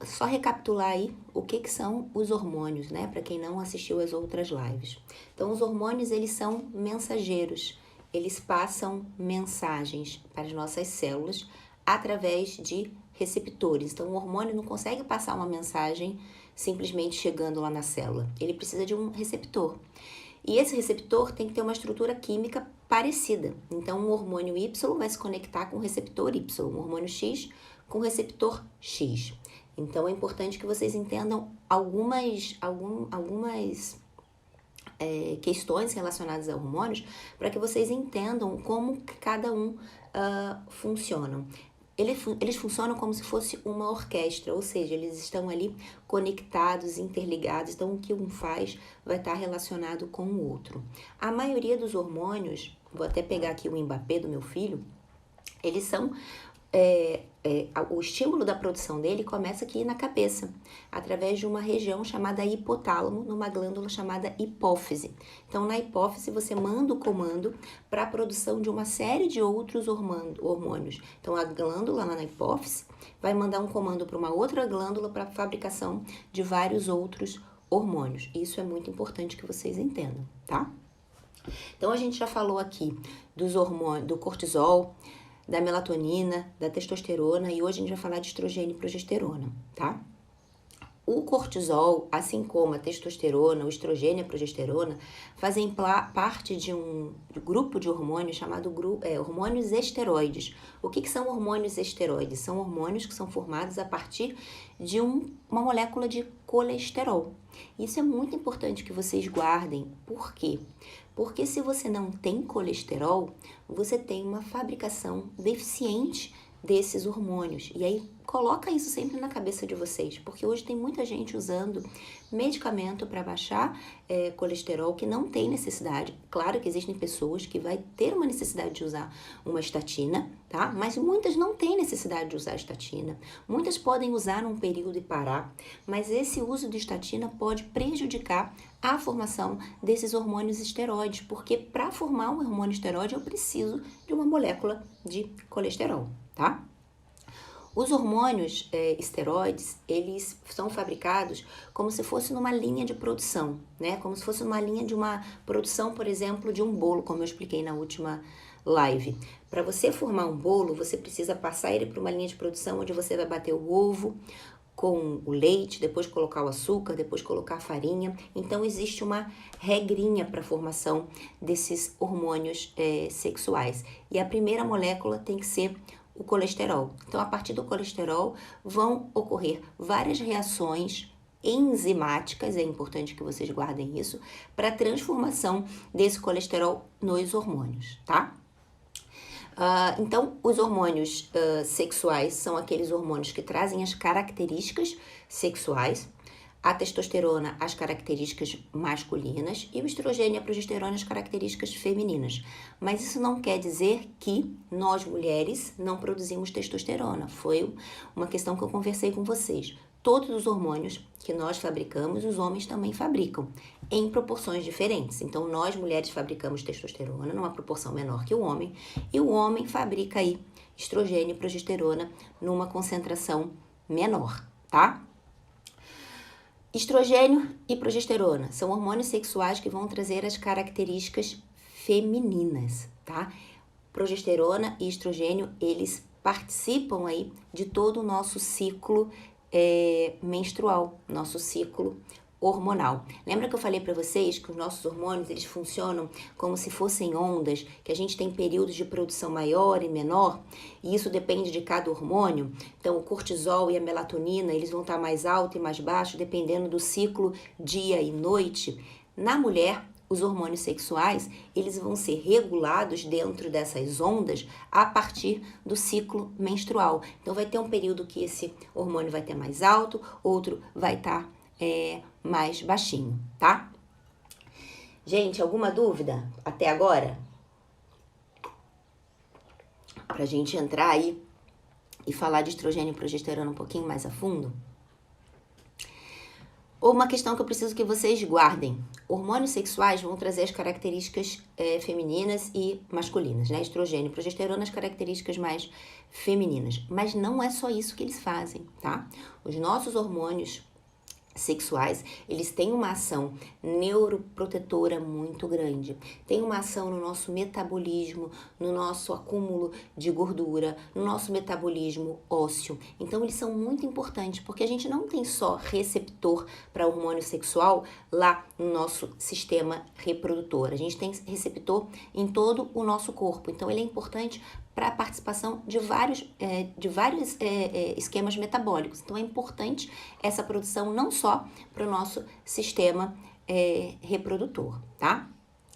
só recapitular aí o que são os hormônios, né? Para quem não assistiu às outras lives. Então, os hormônios, eles são mensageiros. Eles passam mensagens para as nossas células através de receptores. Então, o hormônio não consegue passar uma mensagem simplesmente chegando lá na célula. Ele precisa de um receptor. E esse receptor tem que ter uma estrutura química parecida. Então, o hormônio Y vai se conectar com o receptor Y, o hormônio X com o receptor X. Então, é importante que vocês entendam algumas questões relacionadas a hormônios para que vocês entendam como cada um funciona. Eles funcionam como se fosse uma orquestra, ou seja, eles estão ali conectados, interligados, então o que um faz vai estar relacionado com o outro. A maioria dos hormônios, vou até pegar aqui o Mbappé do meu filho, eles são... o estímulo da produção dele começa aqui na cabeça, através de uma região chamada hipotálamo, numa glândula chamada hipófise. Então, na hipófise, você manda o comando para a produção de uma série de outros hormônios. Então, a glândula lá na hipófise vai mandar um comando para uma outra glândula para a fabricação de vários outros hormônios. Isso é muito importante que vocês entendam, tá? Então, a gente já falou aqui dos hormônios, do cortisol, da melatonina, da testosterona, e hoje a gente vai falar de estrogênio e progesterona, tá? O cortisol, assim como a testosterona, o estrogênio e a progesterona, fazem parte de um grupo de hormônios chamado hormônios esteroides. O que são hormônios esteroides? São hormônios que são formados a partir de uma molécula de colesterol. Isso é muito importante que vocês guardem. Por quê? Porque se você não tem colesterol, você tem uma fabricação deficiente desses hormônios. E aí, coloca isso sempre na cabeça de vocês, porque hoje tem muita gente usando medicamento para baixar colesterol que não tem necessidade. Claro que existem pessoas que vai ter uma necessidade de usar uma estatina, tá? Mas muitas não têm necessidade de usar estatina. Muitas podem usar num período e parar, mas esse uso de estatina pode prejudicar a formação desses hormônios esteroides, porque para formar um hormônio esteroide eu preciso de uma molécula de colesterol, tá? Os hormônios esteroides, eles são fabricados como se fosse numa linha de produção, né? Como se fosse numa linha de uma produção, por exemplo, de um bolo, como eu expliquei na última live. Para você formar um bolo, você precisa passar ele para uma linha de produção onde você vai bater o ovo com o leite, depois colocar o açúcar, depois colocar a farinha. Então, existe uma regrinha para a formação desses hormônios sexuais. E a primeira molécula tem que ser o colesterol. Então, a partir do colesterol vão ocorrer várias reações enzimáticas, é importante que vocês guardem isso, para a transformação desse colesterol nos hormônios, tá? Então, os hormônios sexuais são aqueles hormônios que trazem as características sexuais, a testosterona, as características masculinas, e o estrogênio e a progesterona, as características femininas. Mas isso não quer dizer que nós, mulheres, não produzimos testosterona. Foi uma questão que eu conversei com vocês. Todos os hormônios que nós fabricamos, os homens também fabricam, em proporções diferentes. Então, nós, mulheres, fabricamos testosterona numa proporção menor que o homem, e o homem fabrica aí estrogênio e progesterona numa concentração menor, tá? Estrogênio e progesterona são hormônios sexuais que vão trazer as características femininas, tá? Progesterona e estrogênio, eles participam aí de todo o nosso ciclo menstrual, nosso ciclo hormonal. Lembra que eu falei para vocês que os nossos hormônios, eles funcionam como se fossem ondas, que a gente tem períodos de produção maior e menor, e isso depende de cada hormônio. Então, o cortisol e a melatonina, eles vão estar mais alto e mais baixo, dependendo do ciclo dia e noite. Na mulher, os hormônios sexuais, eles vão ser regulados dentro dessas ondas a partir do ciclo menstrual. Então, vai ter um período que esse hormônio vai ter mais alto, outro vai estar mais baixinho, tá? Gente, alguma dúvida até agora? Pra gente entrar aí e falar de estrogênio e progesterona um pouquinho mais a fundo? Ou uma questão que eu preciso que vocês guardem. hormônios sexuais vão trazer as características femininas e masculinas, né? Estrogênio e progesterona, as características mais femininas. Mas não é só isso que eles fazem, tá? Os nossos hormônios sexuais, eles têm uma ação neuroprotetora muito grande, tem uma ação no nosso metabolismo, no nosso acúmulo de gordura, no nosso metabolismo ósseo. Então eles são muito importantes, porque a gente não tem só receptor para hormônio sexual lá no nosso sistema reprodutor, a gente tem receptor em todo o nosso corpo. Então ele é importante para a participação de vários esquemas metabólicos. Então é importante essa produção não só para o nosso sistema reprodutor, tá?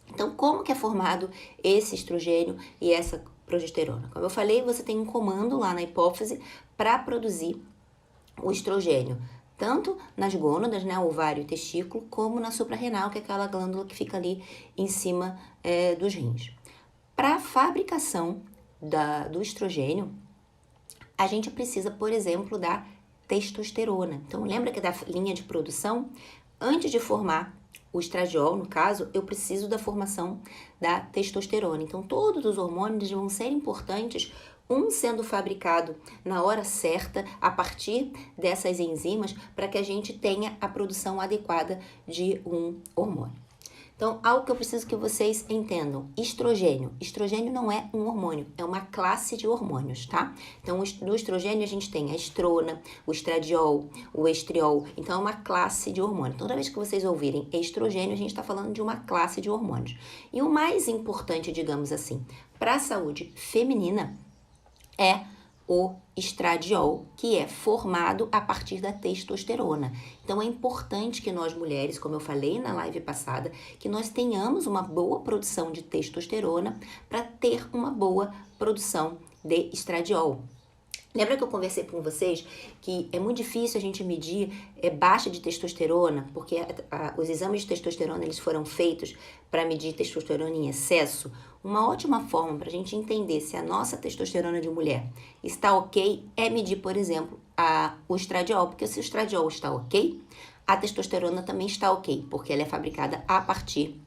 Então, como que é formado esse estrogênio e essa progesterona? Como eu falei, você tem um comando lá na hipófise para produzir o estrogênio, tanto nas gônadas, né, ovário e testículo, como na suprarrenal, que é aquela glândula que fica ali em cima dos rins. Para a fabricação do estrogênio, a gente precisa, por exemplo, da testosterona. Então, lembra que da linha de produção, antes de formar o estradiol, no caso, eu preciso da formação da testosterona. Então, todos os hormônios vão ser importantes, um sendo fabricado na hora certa, a partir dessas enzimas, para que a gente tenha a produção adequada de um hormônio. Então, algo que eu preciso que vocês entendam, estrogênio. Estrogênio não é um hormônio, é uma classe de hormônios, tá? Então, no estrogênio a gente tem a estrona, o estradiol, o estriol. Então, é uma classe de hormônio. Toda vez que vocês ouvirem estrogênio, a gente está falando de uma classe de hormônios. E o mais importante, digamos assim, para a saúde feminina é o estradiol, que é formado a partir da testosterona. Então é importante que nós mulheres, como eu falei na live passada, que nós tenhamos uma boa produção de testosterona para ter uma boa produção de estradiol. Lembra que eu conversei com vocês que é muito difícil a gente medir baixa de testosterona, porque os exames de testosterona eles foram feitos para medir testosterona em excesso? Uma ótima forma para a gente entender se a nossa testosterona de mulher está ok é medir, por exemplo, o estradiol, porque se o estradiol está ok, a testosterona também está ok, porque ela é fabricada a partir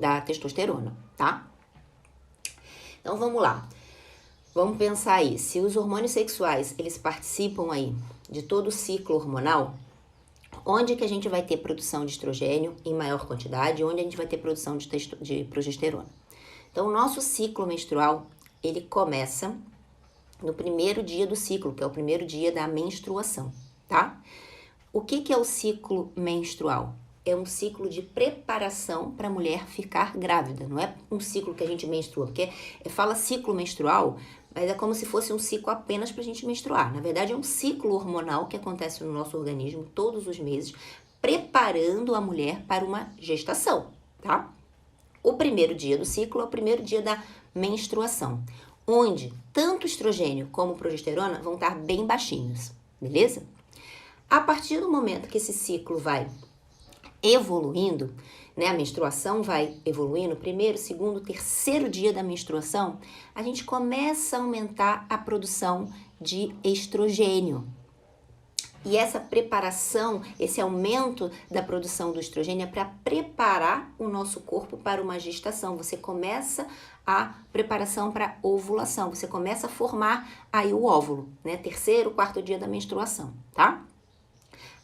da testosterona, tá? Então vamos lá. Vamos pensar aí, se os hormônios sexuais, eles participam aí de todo o ciclo hormonal, onde que a gente vai ter produção de estrogênio em maior quantidade, onde a gente vai ter produção de progesterona? Então, o nosso ciclo menstrual, ele começa no primeiro dia do ciclo, que é o primeiro dia da menstruação, tá? O que é o ciclo menstrual? É um ciclo de preparação para a mulher ficar grávida, não é um ciclo que a gente menstrua, porque fala ciclo menstrual, mas é como se fosse um ciclo apenas para a gente menstruar. Na verdade, é um ciclo hormonal que acontece no nosso organismo todos os meses, preparando a mulher para uma gestação, tá? O primeiro dia do ciclo é o primeiro dia da menstruação, onde tanto estrogênio como progesterona vão estar bem baixinhos, beleza? A partir do momento que esse ciclo vai evoluindo, né, a menstruação vai evoluindo, primeiro, segundo, terceiro dia da menstruação, a gente começa a aumentar a produção de estrogênio. E essa preparação, esse aumento da produção do estrogênio é para preparar o nosso corpo para uma gestação. Você começa a preparação para ovulação, você começa a formar aí o óvulo, né, terceiro, quarto dia da menstruação, tá?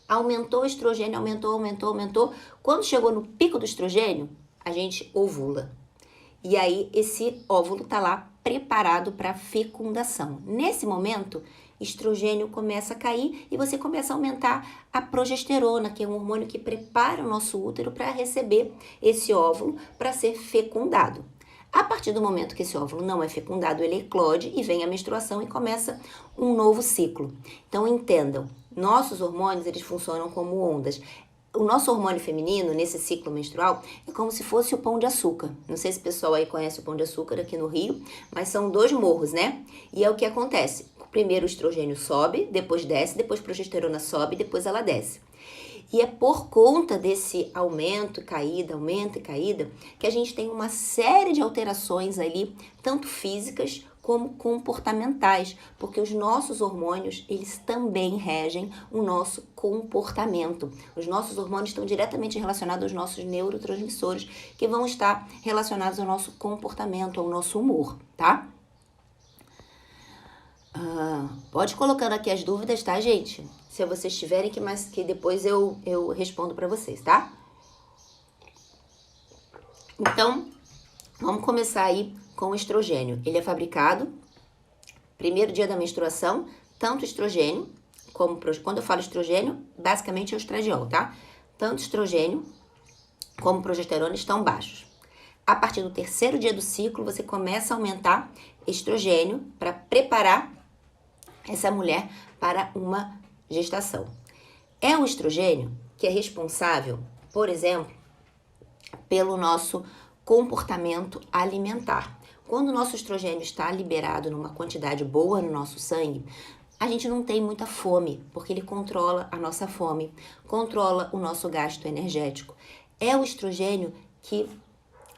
Aumentou o estrogênio, aumentou. Quando chegou no pico do estrogênio, a gente ovula. E aí, esse óvulo tá lá preparado para fecundação. Nesse momento, estrogênio começa a cair e você começa a aumentar a progesterona, que é um hormônio que prepara o nosso útero para receber esse óvulo para ser fecundado. A partir do momento que esse óvulo não é fecundado, ele eclode e vem a menstruação e começa um novo ciclo. Então, entendam, nossos hormônios, eles funcionam como ondas. O nosso hormônio feminino, nesse ciclo menstrual, é como se fosse o pão de açúcar. Não sei se o pessoal aí conhece o pão de açúcar aqui no Rio, mas são 2 morros, né? E é o que acontece. Primeiro o estrogênio sobe, depois desce, depois a progesterona sobe, depois ela desce. E é por conta desse aumento e caída, que a gente tem uma série de alterações ali, tanto físicas como comportamentais, porque os nossos hormônios, eles também regem o nosso comportamento. Os nossos hormônios estão diretamente relacionados aos nossos neurotransmissores, que vão estar relacionados ao nosso comportamento, ao nosso humor, tá? Pode ir colocando aqui as dúvidas, tá, gente? Se vocês tiverem, que depois eu respondo para vocês, tá? Então, vamos começar aí com o estrogênio. Ele é fabricado, primeiro dia da menstruação, tanto estrogênio, como quando eu falo estrogênio, basicamente é o estradiol, tá? Tanto estrogênio como progesterona estão baixos. A partir do terceiro dia do ciclo, você começa a aumentar estrogênio para preparar essa mulher para uma gestação. É o estrogênio que é responsável, por exemplo, pelo nosso comportamento alimentar. Quando o nosso estrogênio está liberado numa quantidade boa no nosso sangue, a gente não tem muita fome, porque ele controla a nossa fome, controla o nosso gasto energético. É o estrogênio que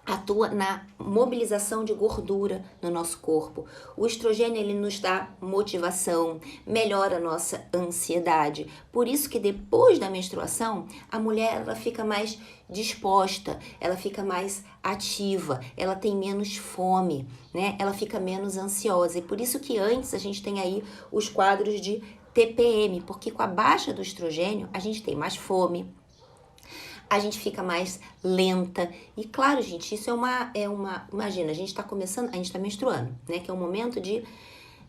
atua na mobilização de gordura no nosso corpo. O estrogênio, ele nos dá motivação, melhora a nossa ansiedade. Por isso que depois da menstruação, a mulher ela fica mais disposta, ela fica mais ativa, ela tem menos fome, né? Ela fica menos ansiosa. E por isso que antes a gente tem aí os quadros de TPM, porque com a baixa do estrogênio, a gente tem mais fome, a gente fica mais lenta. E claro, gente, isso imagina, a gente tá começando, a gente tá menstruando, né? Que é um momento de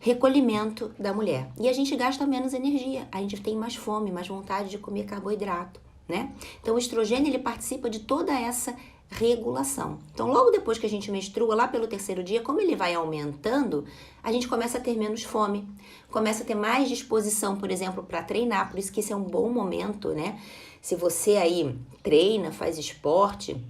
recolhimento da mulher. E a gente gasta menos energia, a gente tem mais fome, mais vontade de comer carboidrato, né? Então o estrogênio, ele participa de toda essa regulação. Então logo depois que a gente menstrua, lá pelo terceiro dia, como ele vai aumentando, a gente começa a ter menos fome, começa a ter mais disposição, por exemplo, para treinar. Por isso que esse é um bom momento, né? Se você aí treina, faz esporte,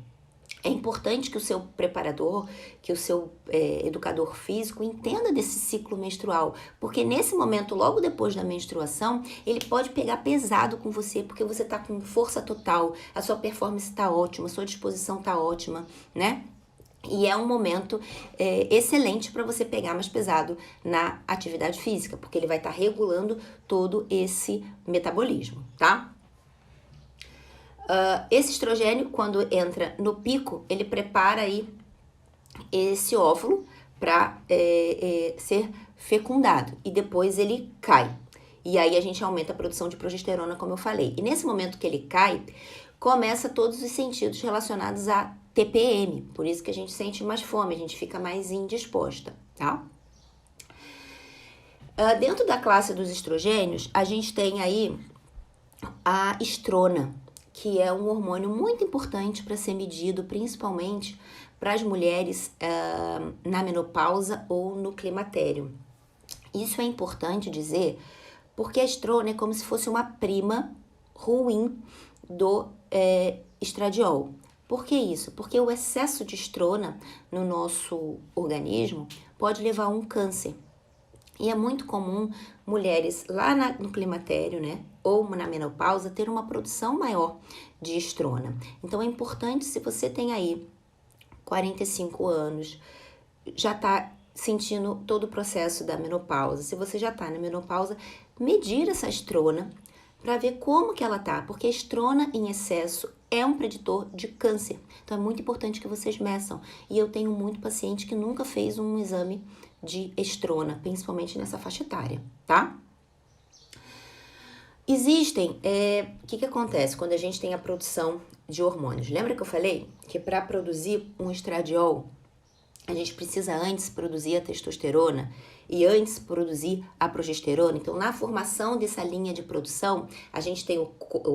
é importante que o seu preparador, que o seu educador físico entenda desse ciclo menstrual, porque nesse momento, logo depois da menstruação, ele pode pegar pesado com você, porque você tá com força total, a sua performance tá ótima, a sua disposição tá ótima, né? E é um momento excelente para você pegar mais pesado na atividade física, porque ele vai estar regulando todo esse metabolismo, tá? Esse estrogênio, quando entra no pico, ele prepara aí esse óvulo para ser fecundado e depois ele cai. E aí a gente aumenta a produção de progesterona, como eu falei. E nesse momento que ele cai, começa todos os sentidos relacionados a TPM. Por isso que a gente sente mais fome, a gente fica mais indisposta, tá? Dentro da classe dos estrogênios, a gente tem aí a estrona, que é um hormônio muito importante para ser medido, principalmente para as mulheres na menopausa ou no climatério. Isso é importante dizer porque a estrona é como se fosse uma prima ruim do estradiol. Por que isso? Porque o excesso de estrona no nosso organismo pode levar a um câncer. E é muito comum mulheres lá no climatério, né, ou na menopausa, ter uma produção maior de estrona. Então é importante, se você tem aí 45 anos, já tá sentindo todo o processo da menopausa, se você já tá na menopausa, medir essa estrona para ver como que ela tá, porque a estrona em excesso é um preditor de câncer. Então é muito importante que vocês meçam. E eu tenho muito paciente que nunca fez um exame de estrona, principalmente nessa faixa etária, tá? Existem, o que acontece quando a gente tem a produção de hormônios? Lembra que eu falei que para produzir um estradiol, a gente precisa antes produzir a testosterona e antes produzir a progesterona? Então, na formação dessa linha de produção, a gente tem o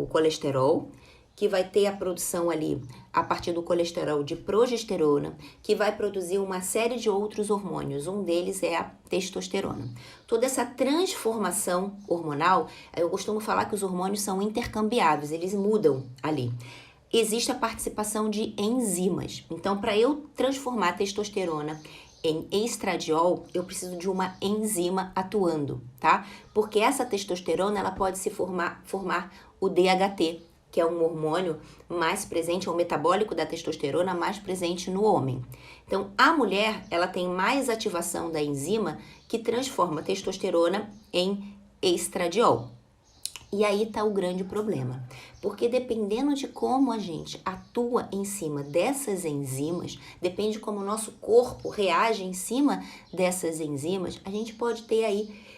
colesterol, que vai ter a produção ali a partir do colesterol de progesterona, que vai produzir uma série de outros hormônios. Um deles é a testosterona. Toda essa transformação hormonal, eu costumo falar que os hormônios são intercambiáveis, eles mudam ali. Existe a participação de enzimas. Então, para eu transformar a testosterona em estradiol, eu preciso de uma enzima atuando, tá? Porque essa testosterona, ela pode se formar o DHT, que é um hormônio mais presente, é um metabólico da testosterona mais presente no homem. Então, a mulher, ela tem mais ativação da enzima que transforma a testosterona em estradiol. E aí está o grande problema, porque dependendo de como a gente atua em cima dessas enzimas, depende de como o nosso corpo reage em cima dessas enzimas, a gente pode ter aí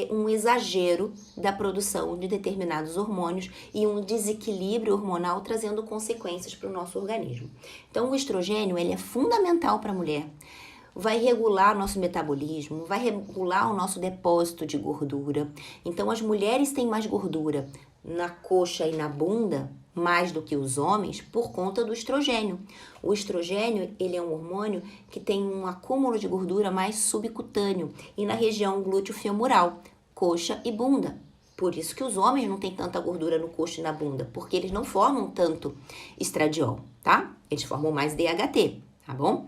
um exagero da produção de determinados hormônios e um desequilíbrio hormonal trazendo consequências para o nosso organismo. Então, o estrogênio ele é fundamental para a mulher. Vai regular o nosso metabolismo, vai regular o nosso depósito de gordura. Então, as mulheres têm mais gordura na coxa e na bunda, mais do que os homens, por conta do estrogênio. O estrogênio, ele é um hormônio que tem um acúmulo de gordura mais subcutâneo e na região glúteo-femoral, coxa e bunda. Por isso que os homens não têm tanta gordura no coxo e na bunda, porque eles não formam tanto estradiol, tá? Eles formam mais DHT, tá bom?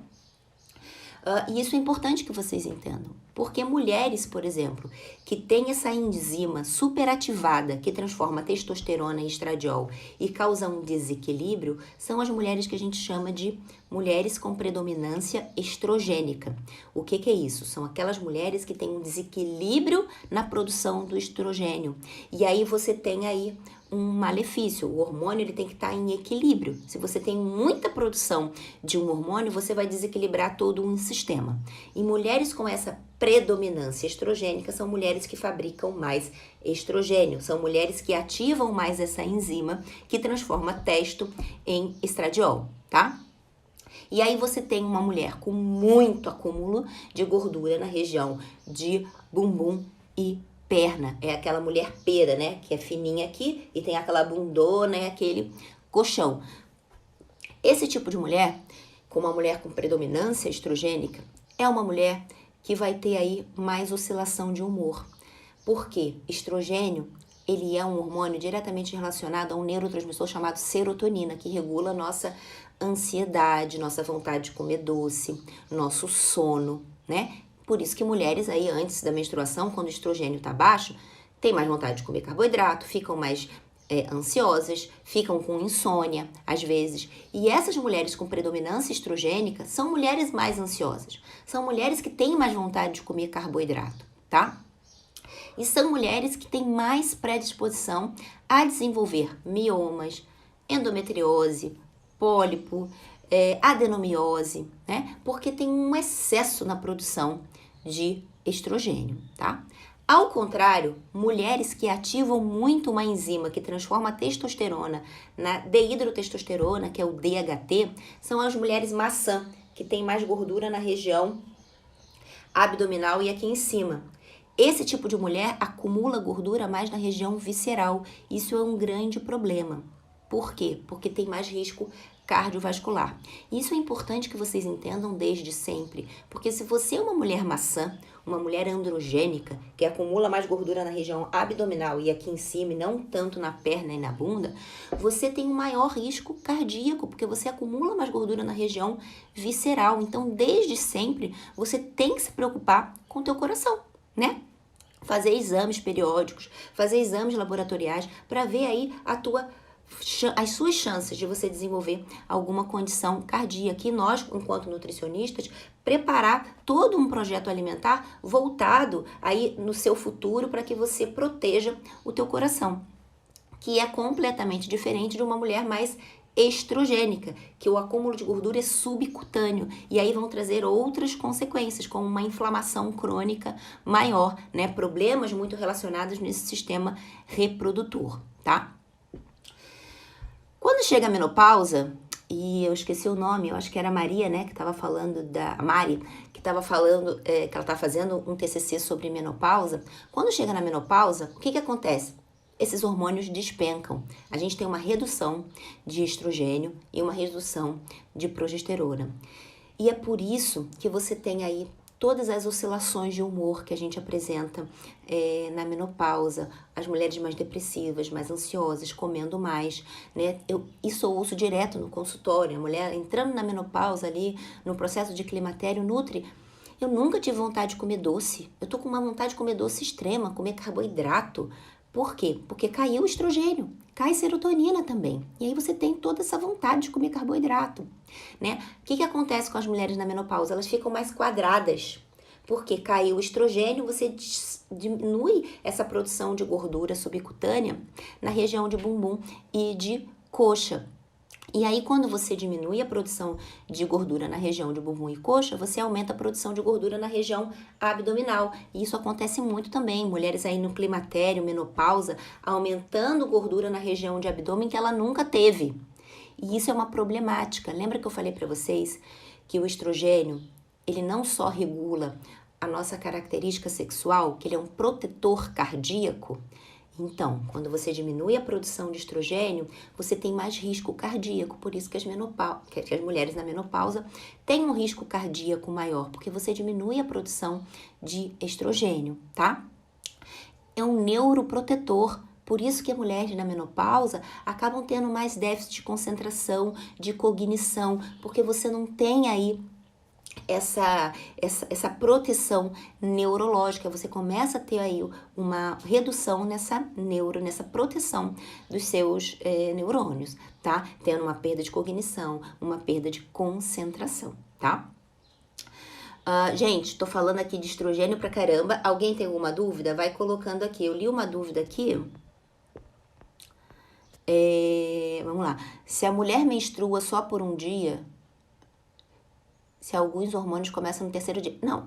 E isso é importante que vocês entendam, porque mulheres, por exemplo, que têm essa enzima superativada que transforma testosterona em estradiol e causa um desequilíbrio, são as mulheres que a gente chama de mulheres com predominância estrogênica. O que é isso? São aquelas mulheres que têm um desequilíbrio na produção do estrogênio. E aí você tem aí um malefício. O hormônio ele tem que estar em equilíbrio. Se você tem muita produção de um hormônio, você vai desequilibrar todo um sistema. E mulheres com essa predominância estrogênica são mulheres que fabricam mais estrogênio, são mulheres que ativam mais essa enzima que transforma testo em estradiol, tá? E aí você tem uma mulher com muito acúmulo de gordura na região de bumbum e perna. É aquela mulher pera, né? Que é fininha aqui e tem aquela bundona e aquele colchão. Esse tipo de mulher, como uma mulher com predominância estrogênica, é uma mulher que vai ter aí mais oscilação de humor. Por quê? Estrogênio, ele é um hormônio diretamente relacionado a um neurotransmissor chamado serotonina, que regula nossa ansiedade, nossa vontade de comer doce, nosso sono, né? Por isso que mulheres aí antes da menstruação, quando o estrogênio está baixo, têm mais vontade de comer carboidrato, ficam mais ansiosas, ficam com insônia, às vezes. E essas mulheres com predominância estrogênica são mulheres mais ansiosas. São mulheres que têm mais vontade de comer carboidrato, tá? E são mulheres que têm mais predisposição a desenvolver miomas, endometriose, pólipo, adenomiose, né? Porque tem um excesso na produção de estrogênio, tá? Ao contrário, mulheres que ativam muito uma enzima que transforma a testosterona na dehidrotestosterona, que é o DHT, são as mulheres maçã, que têm mais gordura na região abdominal e aqui em cima. Esse tipo de mulher acumula gordura mais na região visceral. Isso é um grande problema. Por quê? Porque tem mais risco cardiovascular. Isso é importante que vocês entendam desde sempre, porque se você é uma mulher maçã, uma mulher androgênica, que acumula mais gordura na região abdominal e aqui em cima, e não tanto na perna e na bunda, você tem um maior risco cardíaco, porque você acumula mais gordura na região visceral. Então, desde sempre, você tem que se preocupar com o teu coração, né? Fazer exames periódicos, fazer exames laboratoriais para ver aí as suas chances de você desenvolver alguma condição cardíaca. E nós, enquanto nutricionistas, preparar todo um projeto alimentar voltado aí no seu futuro para que você proteja o teu coração, que é completamente diferente de uma mulher mais estrogênica, que o acúmulo de gordura é subcutâneo e aí vão trazer outras consequências, como uma inflamação crônica maior, né? Problemas muito relacionados nesse sistema reprodutor, tá? Quando chega a menopausa, e eu esqueci o nome, eu acho que era a Maria, né, que estava falando a Mari, que estava falando, que ela está fazendo um TCC sobre menopausa. Quando chega na menopausa, o que acontece? Esses hormônios despencam. A gente tem uma redução de estrogênio e uma redução de progesterona. E é por isso que você tem aí todas as oscilações de humor que a gente apresenta na menopausa, as mulheres mais depressivas, mais ansiosas, comendo mais, né? Isso eu ouço direto no consultório, a mulher entrando na menopausa ali, no processo de climatério, nutri. Eu nunca tive vontade de comer doce, eu tô com uma vontade de comer doce extrema, comer carboidrato. Por quê? Porque caiu o estrogênio, cai serotonina também. E aí você tem toda essa vontade de comer carboidrato, né? O que acontece com as mulheres na menopausa? Elas ficam mais quadradas. Porque caiu o estrogênio, você diminui essa produção de gordura subcutânea na região de bumbum e de coxa. E aí, quando você diminui a produção de gordura na região de bumbum e coxa, você aumenta a produção de gordura na região abdominal. E isso acontece muito também. Mulheres aí no climatério, menopausa, aumentando gordura na região de abdômen que ela nunca teve. E isso é uma problemática. Lembra que eu falei para vocês que o estrogênio, ele não só regula a nossa característica sexual, que ele é um protetor cardíaco? Então, quando você diminui a produção de estrogênio, você tem mais risco cardíaco. Por isso que as mulheres na menopausa têm um risco cardíaco maior, porque você diminui a produção de estrogênio, tá? É um neuroprotetor. Por isso que as mulheres na menopausa acabam tendo mais déficit de concentração, de cognição, porque você não tem aí essa proteção neurológica. Você começa a ter aí uma redução nessa proteção dos seus neurônios, tá? Tendo uma perda de cognição, uma perda de concentração, tá? Gente, tô falando aqui de estrogênio pra caramba. Alguém tem alguma dúvida? Vai colocando aqui. Eu li uma dúvida aqui. Vamos lá. Se a mulher menstrua só por um dia, se alguns hormônios começam no terceiro dia. Não,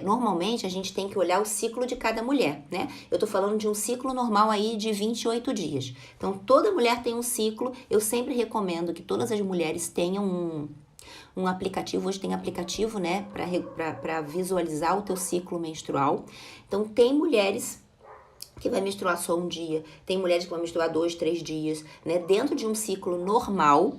normalmente a gente tem que olhar o ciclo de cada mulher, né? Eu tô falando de um ciclo normal aí de 28 dias. Então, toda mulher tem um ciclo. Eu sempre recomendo que todas as mulheres tenham um aplicativo. Hoje tem aplicativo, né, para visualizar o teu ciclo menstrual. Então, tem mulheres que vai menstruar só um dia, tem mulheres que vão menstruar 2, 3 dias, né? Dentro de um ciclo normal,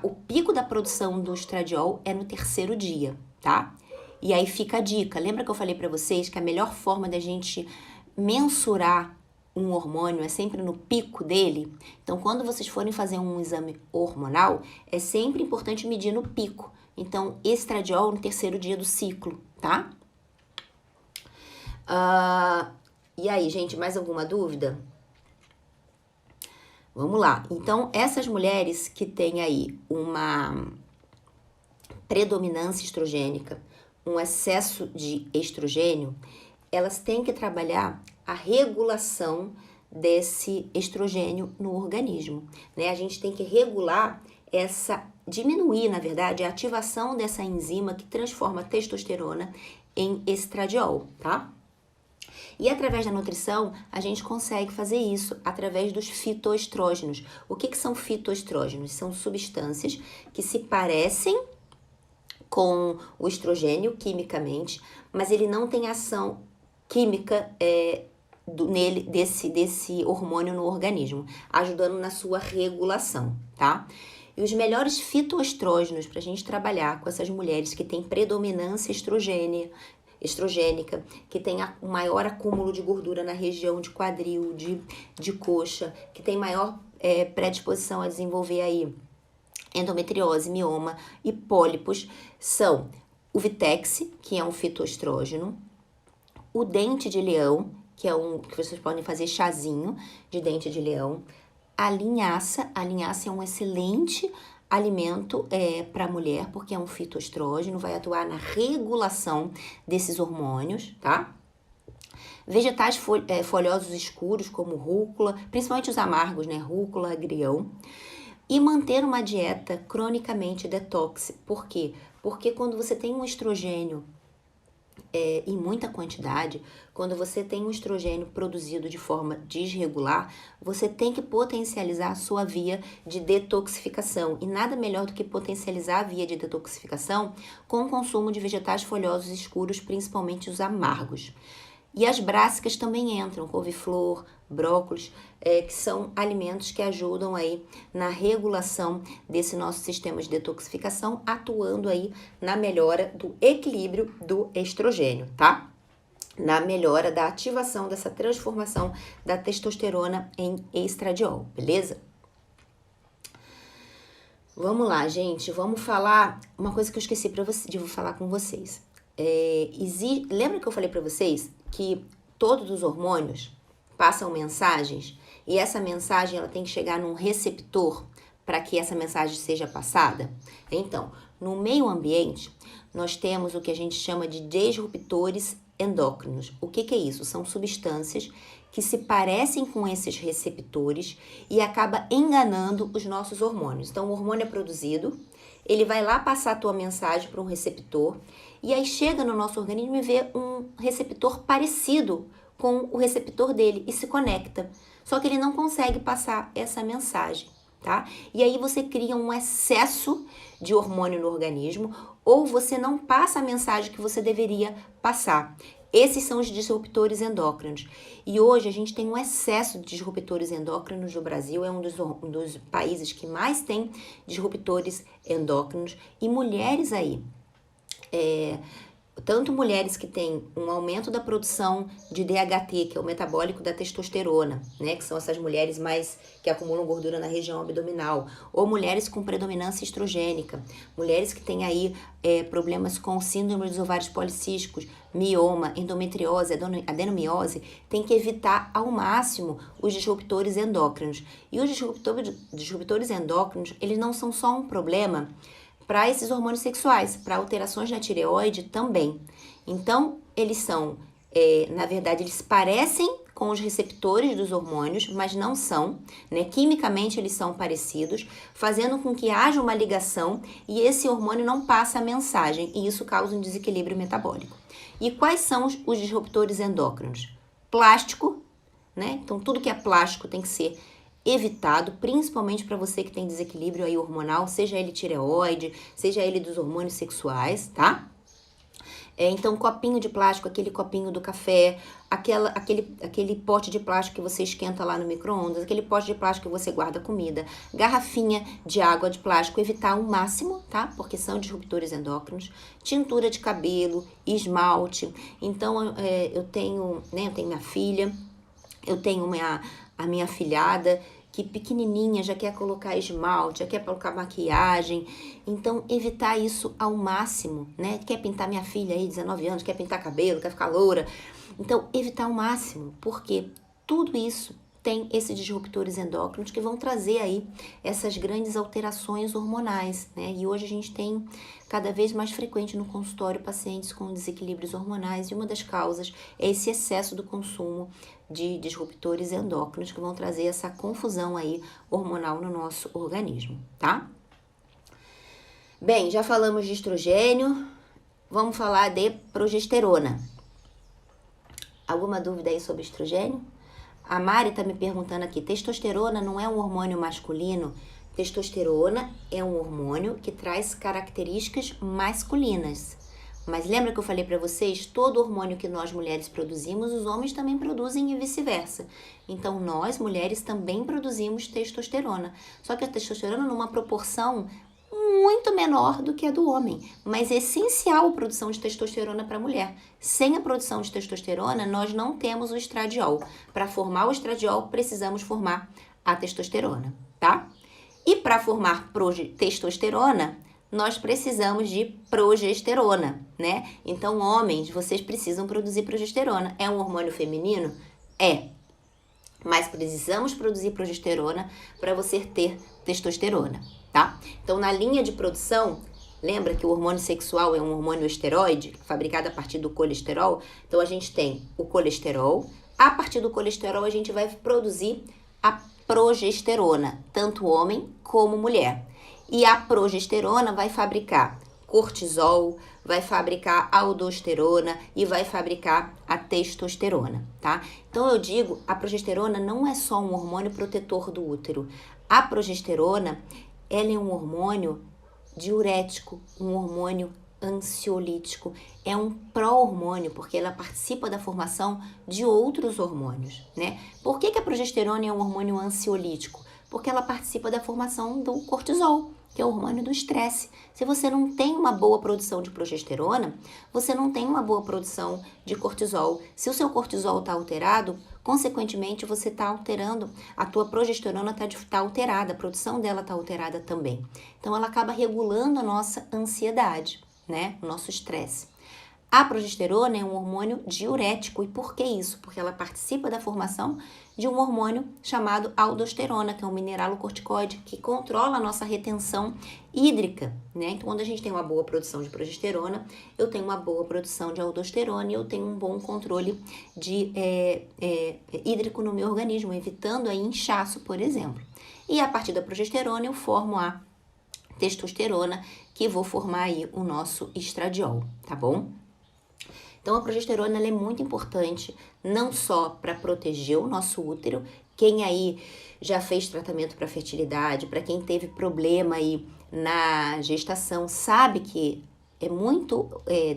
o pico da produção do estradiol é no terceiro dia, tá? E aí fica a dica. Lembra que eu falei pra vocês que a melhor forma da gente mensurar um hormônio é sempre no pico dele? Então, quando vocês forem fazer um exame hormonal, é sempre importante medir no pico. Então, estradiol no terceiro dia do ciclo, tá? E aí, gente, mais alguma dúvida? Vamos lá. Então, essas mulheres que têm aí uma predominância estrogênica, um excesso de estrogênio, elas têm que trabalhar a regulação desse estrogênio no organismo, né? A gente tem que regular diminuir, na verdade, a ativação dessa enzima que transforma a testosterona em estradiol, tá? E através da nutrição, a gente consegue fazer isso através dos fitoestrógenos. O que são fitoestrógenos? São substâncias que se parecem com o estrogênio quimicamente, mas ele não tem ação química desse hormônio no organismo, ajudando na sua regulação, tá? E os melhores fitoestrógenos para a gente trabalhar com essas mulheres que têm predominância estrogênica, que tem um maior acúmulo de gordura na região de quadril, de coxa, que tem maior predisposição a desenvolver aí endometriose, mioma e pólipos, são o Vitex, que é um fitoestrógeno, o dente de leão, que é que vocês podem fazer chazinho de dente de leão, a linhaça é um excelente alimento para a mulher, porque é um fitoestrógeno, vai atuar na regulação desses hormônios, tá? Vegetais folhosos escuros, como rúcula, principalmente os amargos, né? Rúcula, agrião. E manter uma dieta cronicamente detox. Por quê? Porque quando você tem um estrogênio em muita quantidade, quando você tem um estrogênio produzido de forma desregular, você tem que potencializar a sua via de detoxificação. E nada melhor do que potencializar a via de detoxificação com o consumo de vegetais folhosos escuros, principalmente os amargos. E as brássicas também entram, couve-flor, brócolis, que são alimentos que ajudam aí na regulação desse nosso sistema de detoxificação, atuando aí na melhora do equilíbrio do estrogênio, tá? Na melhora da ativação dessa transformação da testosterona em estradiol, beleza? Vamos lá, gente, vamos falar uma coisa que eu esqueci de falar com vocês. Lembra que eu falei para vocês que todos os hormônios passam mensagens e essa mensagem ela tem que chegar num receptor para que essa mensagem seja passada? Então, no meio ambiente, nós temos o que a gente chama de disruptores endócrinos. O que é isso? São substâncias que se parecem com esses receptores e acaba enganando os nossos hormônios. Então, o hormônio é produzido, ele vai lá passar a tua mensagem para um receptor e aí chega no nosso organismo e vê um receptor parecido com o receptor dele e se conecta. Só que ele não consegue passar essa mensagem, tá? E aí você cria um excesso de hormônio no organismo ou você não passa a mensagem que você deveria passar. Esses são os disruptores endócrinos. E hoje a gente tem um excesso de disruptores endócrinos no Brasil, é um dos países que mais tem disruptores endócrinos. E mulheres aí, tanto mulheres que têm um aumento da produção de DHT, que é o metabólico da testosterona, né, que são essas mulheres mais que acumulam gordura na região abdominal, ou mulheres com predominância estrogênica, mulheres que têm aí problemas com síndrome dos ovários policísticos, mioma, endometriose, adenomiose, tem que evitar ao máximo os disruptores endócrinos. E os disruptores endócrinos, eles não são só um problema para esses hormônios sexuais, para alterações na tireoide também. Então, eles são, na verdade, eles parecem com os receptores dos hormônios, mas não são, né? Quimicamente eles são parecidos, fazendo com que haja uma ligação e esse hormônio não passa a mensagem e isso causa um desequilíbrio metabólico. E quais são os disruptores endócrinos? Plástico, né? Então, tudo que é plástico tem que ser evitado, principalmente para você que tem desequilíbrio aí hormonal, seja ele tireoide, seja ele dos hormônios sexuais, tá? Então, copinho de plástico, aquele copinho do café, aquele pote de plástico que você esquenta lá no micro-ondas, aquele pote de plástico que você guarda comida, garrafinha de água de plástico, evitar ao máximo, tá? Porque são disruptores endócrinos, tintura de cabelo, esmalte. Então, eu tenho minha filha, eu tenho a minha afilhada, que pequenininha já quer colocar esmalte, já quer colocar maquiagem. Então, evitar isso ao máximo, né? Quer pintar minha filha aí, 19 anos, quer pintar cabelo, quer ficar loura. Então, evitar ao máximo, porque tudo isso tem esses disruptores endócrinos que vão trazer aí essas grandes alterações hormonais, né? E hoje a gente tem cada vez mais frequente no consultório pacientes com desequilíbrios hormonais e uma das causas é esse excesso do consumo de disruptores endócrinos que vão trazer essa confusão aí hormonal no nosso organismo, tá? Bem, já falamos de estrogênio, vamos falar de progesterona. Alguma dúvida aí sobre estrogênio? A Mari tá me perguntando aqui, testosterona não é um hormônio masculino? Testosterona é um hormônio que traz características masculinas. Mas lembra que eu falei para vocês, todo hormônio que nós mulheres produzimos, os homens também produzem e vice-versa. Então, nós mulheres também produzimos testosterona. Só que a testosterona numa proporção muito menor do que a do homem, mas é essencial a produção de testosterona para a mulher. Sem a produção de testosterona, nós não temos o estradiol. Para formar o estradiol, precisamos formar a testosterona, tá? E para formar testosterona, nós precisamos de progesterona, né? Então, homens, vocês precisam produzir progesterona. É um hormônio feminino? É. Mas precisamos produzir progesterona para você ter testosterona, tá? Então, na linha de produção, lembra que o hormônio sexual é um hormônio esteroide, fabricado a partir do colesterol? Então, a gente tem o colesterol. A partir do colesterol, a gente vai produzir a progesterona, tanto homem como mulher. E a progesterona vai fabricar cortisol, vai fabricar aldosterona e vai fabricar a testosterona, tá? Então eu digo, a progesterona não é só um hormônio protetor do útero. A progesterona, ela é um hormônio diurético, um hormônio ansiolítico, é um pró-hormônio, porque ela participa da formação de outros hormônios, né? Por que a progesterona é um hormônio ansiolítico? Porque ela participa da formação do cortisol, que é o hormônio do estresse. Se você não tem uma boa produção de progesterona, você não tem uma boa produção de cortisol. Se o seu cortisol está alterado, consequentemente você está alterando, a tua progesterona está alterada, a produção dela está alterada também. Então ela acaba regulando a nossa ansiedade, né? O nosso estresse. A progesterona é um hormônio diurético. E por que isso? Porque ela participa da formação de um hormônio chamado aldosterona, que é um mineralocorticoide que controla a nossa retenção hídrica, né? Então, quando a gente tem uma boa produção de progesterona, eu tenho uma boa produção de aldosterona e eu tenho um bom controle de hídrico no meu organismo, evitando aí inchaço, por exemplo. E a partir da progesterona eu formo a testosterona, que vou formar aí o nosso estradiol, tá bom? Então, a progesterona ela é muito importante, não só para proteger o nosso útero. Quem aí já fez tratamento para fertilidade, para quem teve problema aí na gestação, sabe que é muito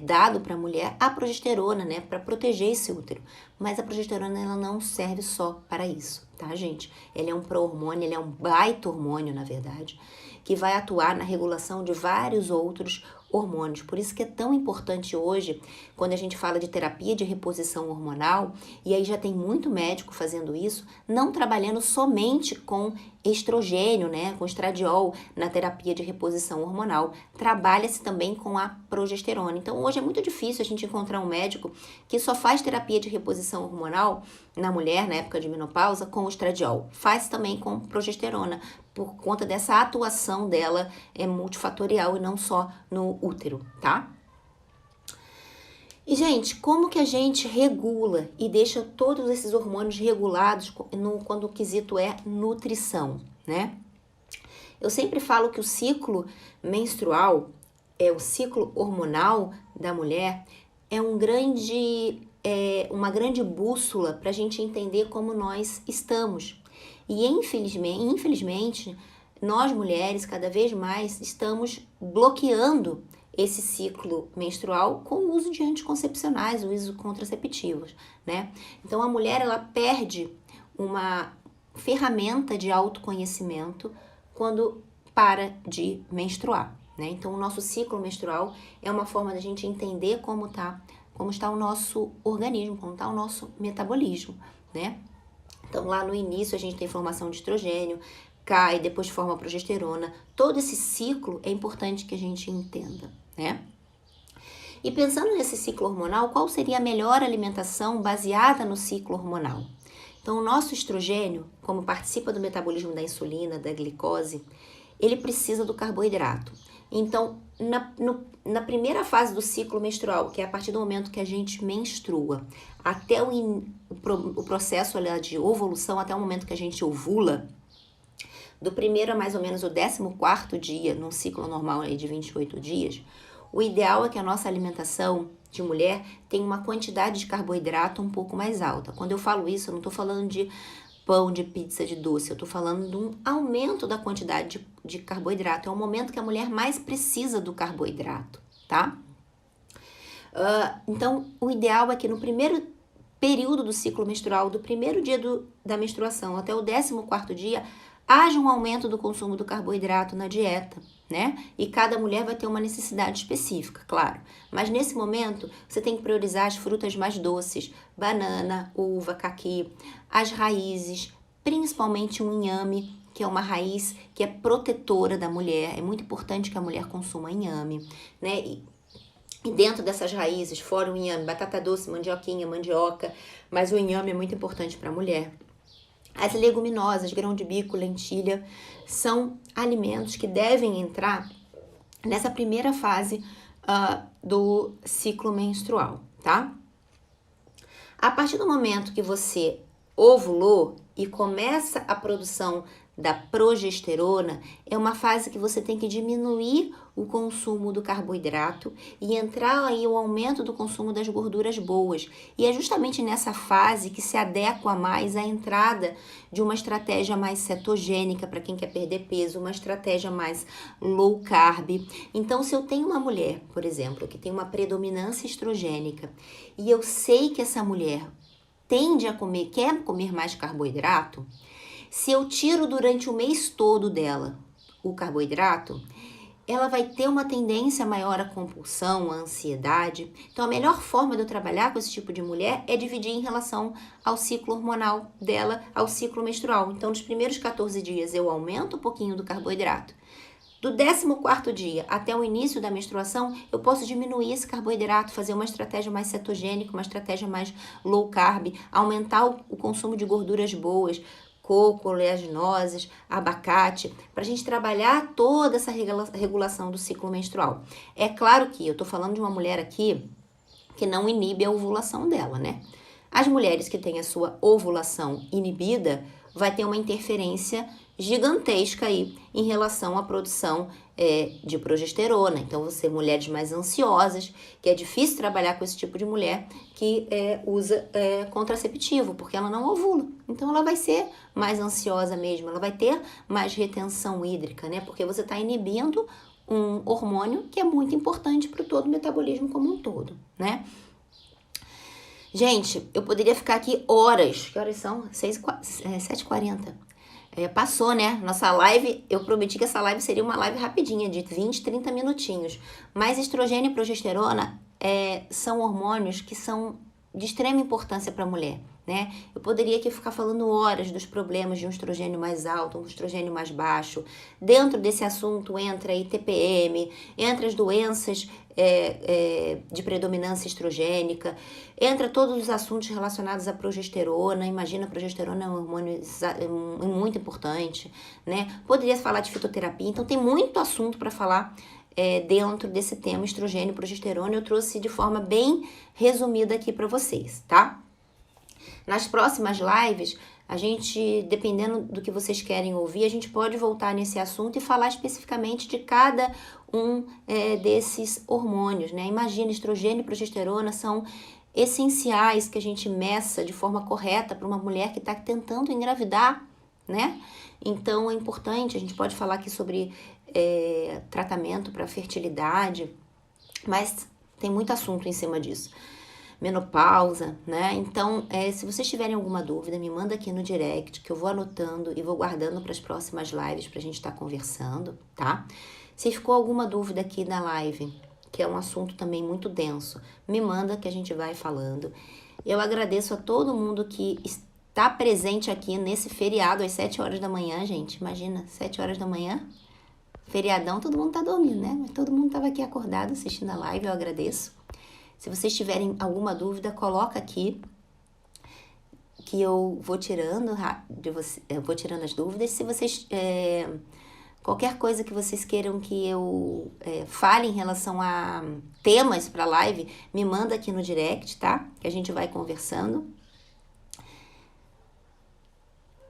dado para a mulher a progesterona, né, para proteger esse útero. Mas a progesterona ela não serve só para isso, tá, gente? Ela é um pró-hormônio, ele é um baita hormônio, na verdade, que vai atuar na regulação de vários outros hormônios. Por isso que é tão importante hoje, quando a gente fala de terapia de reposição hormonal, e aí já tem muito médico fazendo isso, não trabalhando somente com estrogênio, né, com estradiol na terapia de reposição hormonal. Trabalha-se também com a progesterona. Então, hoje é muito difícil a gente encontrar um médico que só faz terapia de reposição hormonal na mulher, na época de menopausa, com o estradiol. Faz também com progesterona, por conta dessa atuação dela multifatorial e não só no útero, tá? E, gente, como que a gente regula e deixa todos esses hormônios regulados quando o quesito é nutrição, né? Eu sempre falo que o ciclo menstrual, o ciclo hormonal da mulher, é uma grande bússola para a gente entender como nós estamos. E infelizmente, nós mulheres cada vez mais estamos bloqueando esse ciclo menstrual com o uso de anticoncepcionais, o uso de contraceptivos, né? Então a mulher ela perde uma ferramenta de autoconhecimento quando para de menstruar, né? Então o nosso ciclo menstrual é uma forma da gente entender como está o nosso organismo, como está o nosso metabolismo, né? Então, lá no início, a gente tem formação de estrogênio, cai, depois forma progesterona. Todo esse ciclo é importante que a gente entenda, né? E pensando nesse ciclo hormonal, qual seria a melhor alimentação baseada no ciclo hormonal? Então, o nosso estrogênio, como participa do metabolismo da insulina, da glicose, ele precisa do carboidrato. Então, na primeira fase do ciclo menstrual, que é a partir do momento que a gente menstrua, até o processo de ovulação, até o momento que a gente ovula, do primeiro a mais ou menos o 14º dia, num ciclo normal aí de 28 dias, o ideal é que a nossa alimentação de mulher tenha uma quantidade de carboidrato um pouco mais alta. Quando eu falo isso, eu não estou falando de pão, de pizza, de doce, eu estou falando de um aumento da quantidade de carboidrato. É o momento que a mulher mais precisa do carboidrato, tá? Então, o ideal é que no primeiro período do ciclo menstrual, do primeiro dia da menstruação até o 14º dia, haja um aumento do consumo do carboidrato na dieta, né? E cada mulher vai ter uma necessidade específica, claro. Mas nesse momento, você tem que priorizar as frutas mais doces, banana, uva, caqui, as raízes, principalmente o inhame, que é uma raiz que é protetora da mulher. É muito importante que a mulher consuma inhame, né? E dentro dessas raízes, fora o inhame, batata doce, mandioquinha, mandioca, mas o inhame é muito importante para a mulher. As leguminosas, grão de bico, lentilha, são alimentos que devem entrar nessa primeira fase do ciclo menstrual, tá? A partir do momento que você ovulou e começa a produção da progesterona, é uma fase que você tem que diminuir o consumo do carboidrato e entrar aí o aumento do consumo das gorduras boas. E é justamente nessa fase que se adequa mais à entrada de uma estratégia mais cetogênica para quem quer perder peso, uma estratégia mais low carb. Então, se eu tenho uma mulher, por exemplo, que tem uma predominância estrogênica e eu sei que essa mulher quer comer mais carboidrato, se eu tiro durante o mês todo dela o carboidrato, ela vai ter uma tendência maior à compulsão, à ansiedade. Então, a melhor forma de eu trabalhar com esse tipo de mulher é dividir em relação ao ciclo hormonal dela, ao ciclo menstrual. Então, nos primeiros 14 dias, eu aumento um pouquinho do carboidrato. Do 14º dia até o início da menstruação, eu posso diminuir esse carboidrato, fazer uma estratégia mais cetogênica, uma estratégia mais low carb, aumentar o consumo de gorduras boas, coco, oleaginosas, abacate, para a gente trabalhar toda essa regulação do ciclo menstrual. É claro que eu tô falando de uma mulher aqui que não inibe a ovulação dela, né? As mulheres que têm a sua ovulação inibida vai ter uma interferência gigantesca aí em relação à produção de progesterona. Então, você, mulheres mais ansiosas, que é difícil trabalhar com esse tipo de mulher que usa contraceptivo, porque ela não ovula. Então, ela vai ser mais ansiosa mesmo, ela vai ter mais retenção hídrica, né? Porque você está inibindo um hormônio que é muito importante para todo o metabolismo como um todo, né? Gente, eu poderia ficar aqui horas. Que horas são? 7h40. Passou, né? Nossa live, eu prometi que essa live seria uma live rapidinha, de 20, 30 minutinhos. Mas estrogênio e progesterona são hormônios que são de extrema importância para a mulher, né? Eu poderia aqui ficar falando horas dos problemas de um estrogênio mais alto, um estrogênio mais baixo. Dentro desse assunto entra aí TPM, entra as doenças de predominância estrogênica, entra todos os assuntos relacionados à progesterona. Imagina, a progesterona é um hormônio muito importante, né? Poderia falar de fitoterapia, então tem muito assunto para falar dentro desse tema estrogênio e progesterona. Eu trouxe de forma bem resumida aqui para vocês, tá? Nas próximas lives, a gente, dependendo do que vocês querem ouvir, a gente pode voltar nesse assunto e falar especificamente de cada um desses hormônios, né? Imagina, estrogênio e progesterona são essenciais que a gente meça de forma correta para uma mulher que está tentando engravidar, né? Então, é importante, a gente pode falar aqui sobre tratamento para fertilidade, mas tem muito assunto em cima disso. Menopausa, né? Então, se vocês tiverem alguma dúvida, me manda aqui no direct, que eu vou anotando e vou guardando para as próximas lives para a gente estar conversando, tá? Se ficou alguma dúvida aqui na live, que é um assunto também muito denso, me manda que a gente vai falando. Eu agradeço a todo mundo que está presente aqui nesse feriado às 7 horas da manhã, gente. Imagina, 7 horas da manhã, feriadão, todo mundo tá dormindo, né? Mas todo mundo estava aqui acordado assistindo a live, eu agradeço. Se vocês tiverem alguma dúvida, coloca aqui que eu vou tirando vou tirando as dúvidas. Se vocês qualquer coisa que vocês queiram que eu fale em relação a temas para live, me manda aqui no direct, tá? Que a gente vai conversando.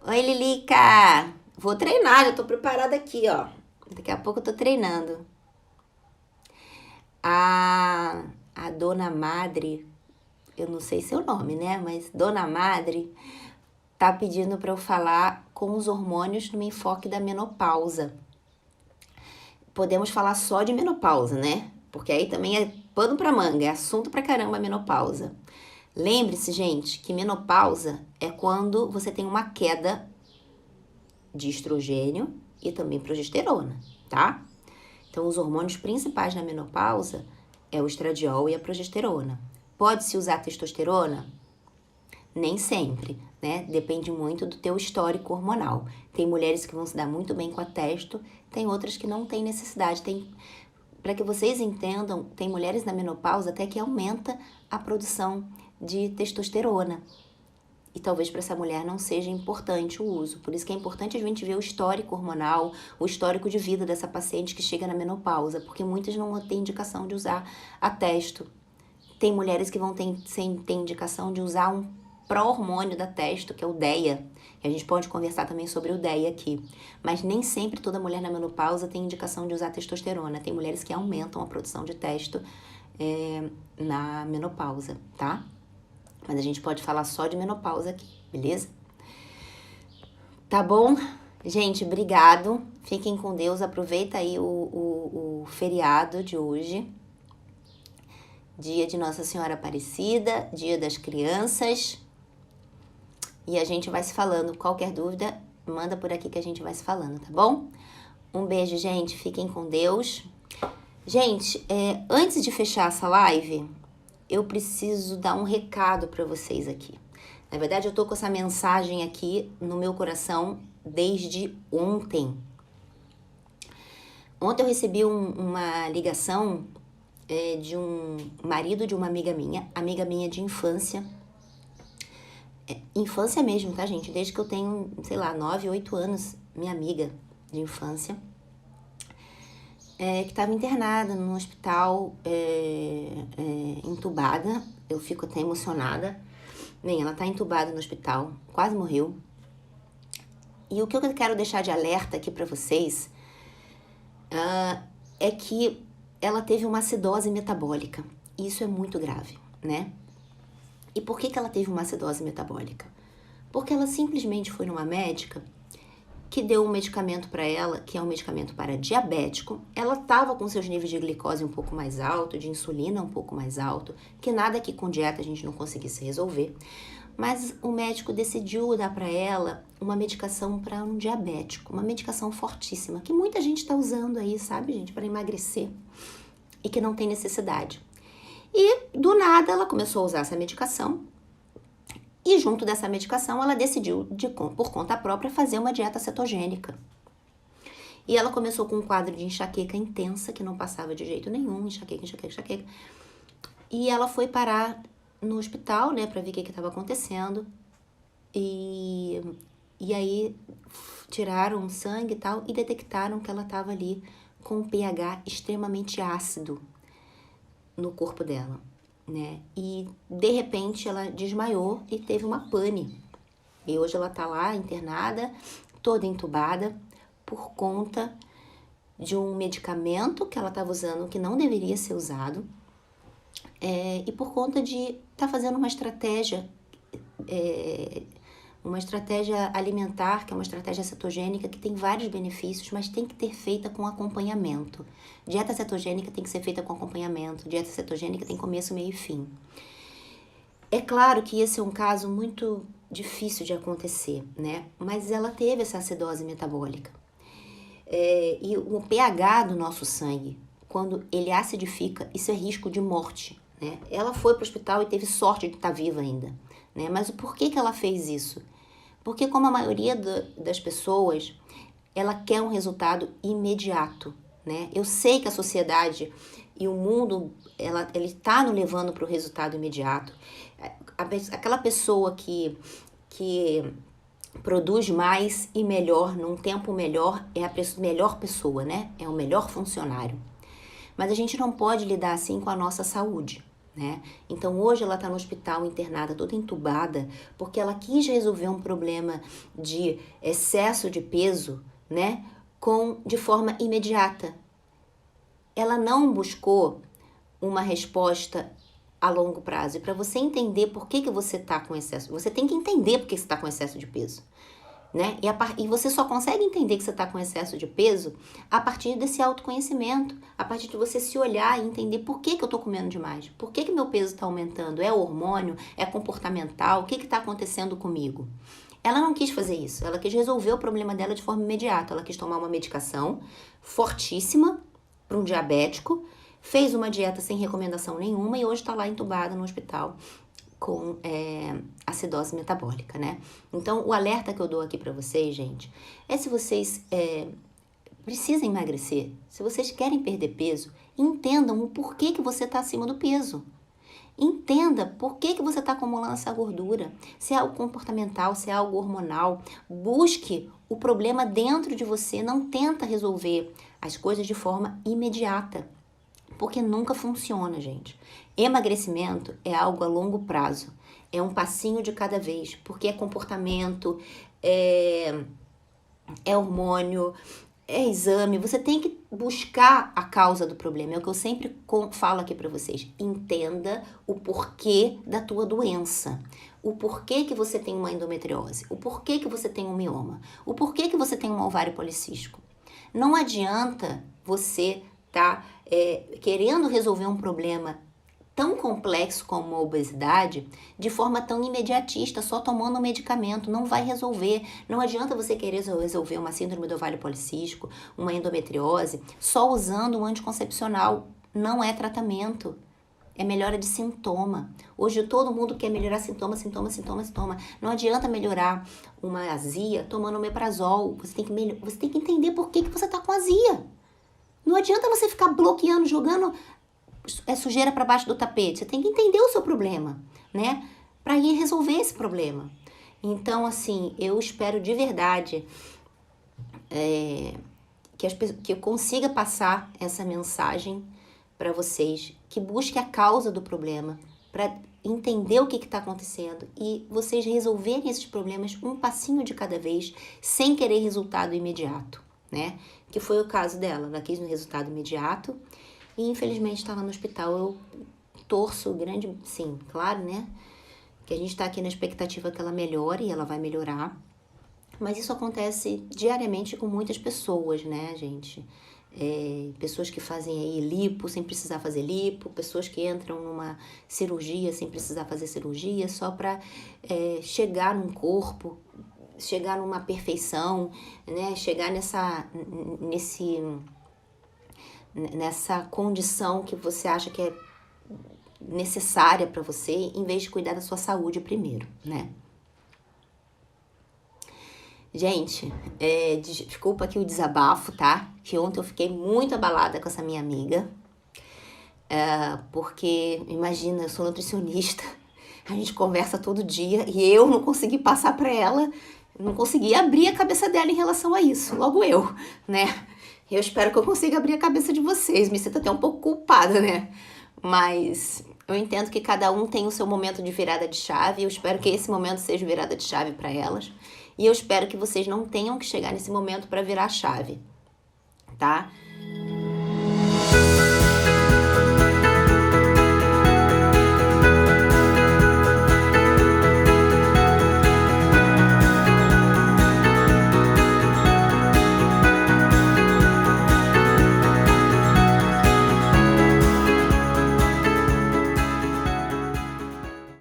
Oi, Lilica! Vou treinar, já tô preparada aqui, ó. Daqui a pouco eu tô treinando. A Dona Madre, eu não sei seu nome, né? Mas Dona Madre tá pedindo para eu falar com os hormônios no enfoque da menopausa. Podemos falar só de menopausa, né? Porque aí também é pano pra manga, é assunto pra caramba a menopausa. Lembre-se, gente, que menopausa é quando você tem uma queda de estrogênio e também progesterona, tá? Então, os hormônios principais na menopausa é o estradiol e a progesterona. Pode-se usar testosterona? Nem sempre, né? Depende muito do teu histórico hormonal. Tem mulheres que vão se dar muito bem com a testo, tem outras que não têm necessidade. Para que vocês entendam, tem mulheres na menopausa até que aumenta a produção de testosterona. E talvez para essa mulher não seja importante o uso. Por isso que é importante a gente ver o histórico hormonal, o histórico de vida dessa paciente que chega na menopausa, porque muitas não têm indicação de usar a testo. Tem mulheres que vão ter indicação de usar um pró-hormônio da testo, que é o DEA. E a gente pode conversar também sobre o DEA aqui. Mas nem sempre toda mulher na menopausa tem indicação de usar testosterona. Tem mulheres que aumentam a produção de testo na menopausa, tá? Mas a gente pode falar só de menopausa aqui, beleza? Tá bom? Gente, obrigado. Fiquem com Deus. Aproveita aí o feriado de hoje. Dia de Nossa Senhora Aparecida, Dia das Crianças. E a gente vai se falando. Qualquer dúvida, manda por aqui que a gente vai se falando, tá bom? Um beijo, gente. Fiquem com Deus. Gente, antes de fechar essa live, eu preciso dar um recado para vocês aqui. Na verdade, eu tô com essa mensagem aqui no meu coração desde ontem. Ontem eu recebi uma ligação de um marido de uma amiga minha de infância. Infância mesmo, tá, gente? Desde que eu tenho, sei lá, 9, 8 anos, minha amiga de infância, que estava internada num hospital, entubada. Eu fico até emocionada. Bem, ela tá entubada no hospital, quase morreu. E o que eu quero deixar de alerta aqui pra vocês é que ela teve uma acidose metabólica. E isso é muito grave, né? E por que ela teve uma acidose metabólica? Porque ela simplesmente foi numa médica que deu um medicamento para ela, que é um medicamento para diabético. Ela estava com seus níveis de glicose um pouco mais alto, de insulina um pouco mais alto, que nada que com dieta a gente não conseguisse resolver. Mas o médico decidiu dar para ela uma medicação para um diabético, uma medicação fortíssima, que muita gente está usando aí, sabe, gente, para emagrecer e que não tem necessidade. E do nada ela começou a usar essa medicação e junto dessa medicação ela decidiu, por conta própria, fazer uma dieta cetogênica. E ela começou com um quadro de enxaqueca intensa que não passava de jeito nenhum, enxaqueca. E ela foi parar no hospital, né, para ver o que estava acontecendo. E aí tiraram o sangue e tal e detectaram que ela estava ali com um pH extremamente ácido no corpo dela, né? E de repente ela desmaiou e teve uma pane. E hoje ela tá lá internada, toda entubada, por conta de um medicamento que ela estava usando que não deveria ser usado, e por conta de estar fazendo uma estratégia alimentar, que é uma estratégia cetogênica que tem vários benefícios, mas tem que ter feita com acompanhamento. Dieta cetogênica tem que ser feita com acompanhamento. Dieta cetogênica tem começo, meio e fim. É claro que esse é um caso muito difícil de acontecer, né? Mas ela teve essa acidose metabólica. E o pH do nosso sangue, quando ele acidifica, isso é risco de morte, né? Ela foi para o hospital e teve sorte de estar viva ainda, né? Mas por que ela fez isso? Porque como a maioria das pessoas, ela quer um resultado imediato, né? Eu sei que a sociedade e o mundo, ele está nos levando para o resultado imediato. Aquela pessoa que produz mais e melhor, num tempo melhor, é a melhor pessoa, né? É o melhor funcionário. Mas a gente não pode lidar assim com a nossa saúde, né? Então hoje ela está no hospital internada, toda entubada, porque ela quis resolver um problema de excesso de peso, né? De forma imediata. Ela não buscou uma resposta a longo prazo. E para você entender por que você está com excesso, você tem que entender por que você está com excesso de peso, né? E você só consegue entender que você está com excesso de peso a partir desse autoconhecimento, a partir de você se olhar e entender por que eu estou comendo demais, por que meu peso está aumentando, é hormônio, é comportamental, o que está acontecendo comigo? Ela não quis fazer isso, ela quis resolver o problema dela de forma imediata, ela quis tomar uma medicação fortíssima para um diabético, fez uma dieta sem recomendação nenhuma e hoje está lá entubada no hospital com acidose metabólica, né? Então, o alerta que eu dou aqui para vocês, gente, é se vocês precisam emagrecer, se vocês querem perder peso, entendam o porquê que você está acima do peso. Entenda por que você está acumulando essa gordura. Se é algo comportamental, se é algo hormonal, busque o problema dentro de você, não tenta resolver as coisas de forma imediata. Porque nunca funciona, gente. Emagrecimento é algo a longo prazo. É um passinho de cada vez. Porque é comportamento, é hormônio, é exame. Você tem que buscar a causa do problema. É o que eu sempre falo aqui para vocês. Entenda o porquê da tua doença. O porquê que você tem uma endometriose. O porquê que você tem um mioma. O porquê que você tem um ovário policístico. Não adianta você tá querendo resolver um problema tão complexo como a obesidade de forma tão imediatista, só tomando um medicamento, não vai resolver. Não adianta você querer resolver uma síndrome do ovário policístico, uma endometriose, só usando um anticoncepcional. Não é tratamento. É melhora de sintoma. Hoje todo mundo quer melhorar sintoma. Não adianta melhorar uma azia tomando omeprazol. Você tem que entender por que você está com azia. Não adianta você ficar bloqueando, jogando sujeira para baixo do tapete. Você tem que entender o seu problema, né? Para ir resolver esse problema. Então, assim, eu espero de verdade que eu consiga passar essa mensagem para vocês, que busque a causa do problema, para entender o que está acontecendo e vocês resolverem esses problemas um passinho de cada vez, sem querer resultado imediato, né? Que foi o caso dela. Ela quis um resultado imediato e infelizmente está lá no hospital. Eu torço grande, sim, claro, né? Que a gente está aqui na expectativa que ela melhore e ela vai melhorar. Mas isso acontece diariamente com muitas pessoas, né, gente? Pessoas que fazem aí lipo sem precisar fazer lipo, pessoas que entram numa cirurgia sem precisar fazer cirurgia, só para chegar num corpo, chegar numa perfeição, né? Chegar nessa condição que você acha que é necessária para você, em vez de cuidar da sua saúde primeiro, né? Gente, desculpa aqui o desabafo, tá? Que ontem eu fiquei muito abalada com essa minha amiga. Porque, imagina, eu sou nutricionista, a gente conversa todo dia e eu não consegui passar para ela, não consegui abrir a cabeça dela em relação a isso, logo eu, né? Eu espero que eu consiga abrir a cabeça de vocês, me sinto até um pouco culpada, né? Mas eu entendo que cada um tem o seu momento de virada de chave, eu espero que esse momento seja virada de chave para elas. E eu espero que vocês não tenham que chegar nesse momento para virar a chave, tá?